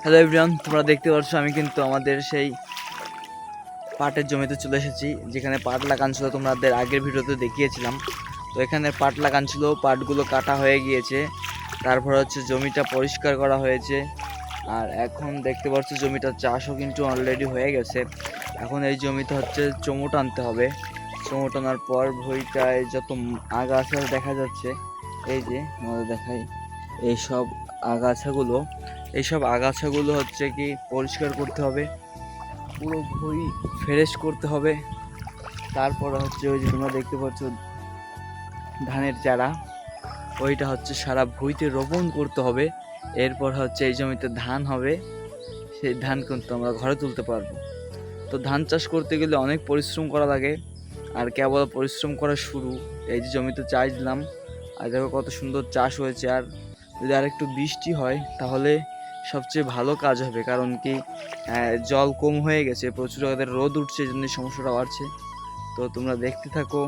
Hello everyone, তোমরা দেখতে পাচ্ছ আমি কিন্তু আমাদের সেই পাটের জমিতে চলে এসেছি, যেখানে পাট লাগান ছিল। তোমাদের আগের ভিডিওতে দেখিয়েছিলাম। তো এখানে পাট লাগান ছিল, পাটগুলো কাটা হয়ে গিয়েছে। তারপর হচ্ছে জমিটা পরিষ্কার করা হয়েছে। আর এখন দেখতে পাচ্ছ জমিটার চাষও কিন্তু অলরেডি হয়ে গেছে। এখন এই জমিতে হচ্ছে চমু টানতে হবে। চমু টানার পর ভুঁইটায় যত আগাছা দেখা যাচ্ছে, এই যে আমাদের দেখাই, এইসব আগাছাগুলো হচ্ছে কি পরিষ্কার করতে হবে, পুরো ভুঁই ফ্রেশ করতে হবে। তারপর হচ্ছে ওই যে তোমরা দেখতে পাচ্ছ ধানের চারা, ওইটা হচ্ছে সারা ভুঁইতে রোপণ করতে হবে। এরপর হচ্ছে এই জমিতে ধান হবে, সেই ধান কিন্তু আমরা ঘরে তুলতে পারবো। তো ধান চাষ করতে গেলে অনেক পরিশ্রম করা লাগে, আর কেবল পরিশ্রম করা শুরু। এই যে জমিতে চাষ দিলাম, আর দেখো কত সুন্দর চাষ হয়েছে। আর যদি আর একটু বৃষ্টি হয় তাহলে সবচেয়ে ভালো কাজ হবে, কারণ কি জল কম হয়ে গেছে, প্রচুর রোদ উঠছে, এই জন্য সমস্যাটা বাড়ছে। তো তোমরা দেখতে থাকো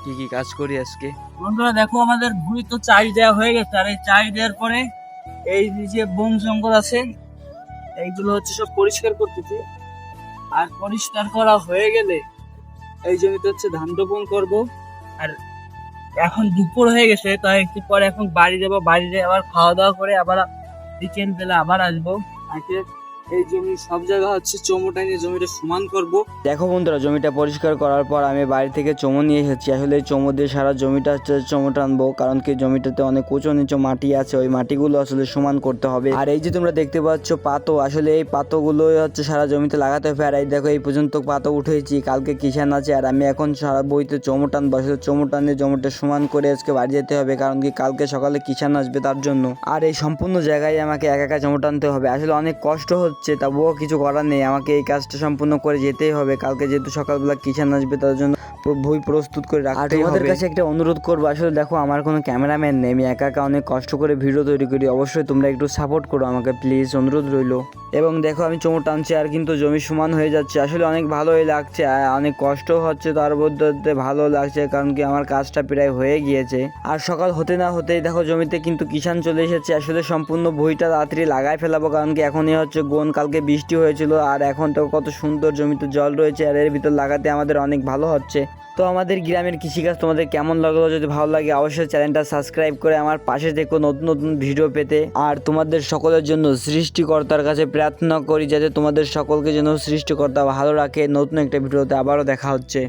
কি কি কাজ করি আজকে। বন্ধুরা দেখো, আমাদের ভুঁই তো চাষ দেওয়া হয়ে গেছে। আর এই চাষ দেওয়ার পরে এই যে বন জঙ্গল আছে, এইগুলো হচ্ছে সব পরিষ্কার করতেছি। আর পরিষ্কার করা হয়ে গেলে এই জমিতে হচ্ছে ধান রোপণ করবো। আর এখন দুপুর হয়ে গেছে, তাই একটু পরে এখন বাড়ি যাবো। বাড়িতে আবার খাওয়া দাওয়া করে আবার বিকেল বেলা আবার আসবো। আজকে এই জমি সব জায়গা হচ্ছে চমুটা নিয়ে জমিটা সমান করবো। দেখো বন্ধুরা, জমিটা পরিষ্কার করার পর আমি বাড়ি থেকে চমু নিয়ে এসেছি। আসলে এই চমু দিয়ে সারা জমিটা হচ্ছে চমু টানবো, কারণ কি জমিটাতে অনেক উঁচু নিচু মাটি আছে, ওই মাটিগুলো আসলে সমান করতে হবে। আর এই যে তোমরা দেখতে পাচ্ছ পাতো, আসলে এই পাতোগুলো হচ্ছে সারা জমিতে লাগাতে হবে। আর এই দেখো এই পর্যন্ত পাতো উঠেছি, কালকে কিষান আছে। আর আমি এখন সারা বইতে চমু টানবো, আসলে চমু টানে জমিটা সমান করে আজকে বাড়ি যেতে হবে, কারণ কি কালকে সকালে কিষান আসবে তার জন্য। আর এই সম্পূর্ণ জায়গায় আমাকে একা একা চমু টানতে হবে। আসলে অনেক কষ্ট হচ্ছে, তবুও কিছু করার নেই, আমাকে এই কাজটা সম্পূর্ণ করে যেতেই হবে। কালকে যেহেতু সকালবেলা কিষান আসবে, তার জন্য বই প্রস্তুত করে রাখতে হবে। তোমাদের কাছে একটা অনুরোধ করবো, আসলে দেখো আমার কোনো ক্যামেরাম্যান নেই, আমি একা একা অনেক কষ্ট করে ভিডিও তৈরি করি। অবশ্যই তোমরা একটু সাপোর্ট করো আমাকে, প্লিজ, অনুরোধ রইলো। এবং দেখো আমি চমু টানছি, আর কিন্তু জমি সমান হয়ে যাচ্ছে। আসলে অনেক ভালোই লাগছে, অনেক কষ্ট হচ্ছে, তার মধ্যে ভালো লাগছে, কারণ কি আমার কাজটা প্রায় হয়ে গিয়েছে। আর সকাল হতে না হতেই দেখো জমিতে কিন্তু কিষান চলে এসেছে। আসলে সম্পূর্ণ ভুঁইটা রাত্রি লাগাই ফেলাবো, কারণ কি এখনই হচ্ছে কালকে বৃষ্টি হয়েছিল, আর এখন তো কত সুন্দর জমিতে জল রয়েছে, আর এর ভিতর লাগাতে আমাদের অনেক ভালো হচ্ছে। তো আমাদের গ্রামের কৃষিকাজ তোমাদের কেমন লাগলো? যদি ভালো লাগে অবশ্যই চ্যানেলটা সাবস্ক্রাইব করে আমার পাশে থেকো নতুন নতুন ভিডিও পেতে। আর তোমাদের সকলের জন্য সৃষ্টিকর্তার কাছে প্রার্থনা করি যাতে তোমাদের সকলকে যেন সৃষ্টিকর্তা ভালো রাখে। নতুন একটা ভিডিওতে আবারও দেখা হচ্ছে।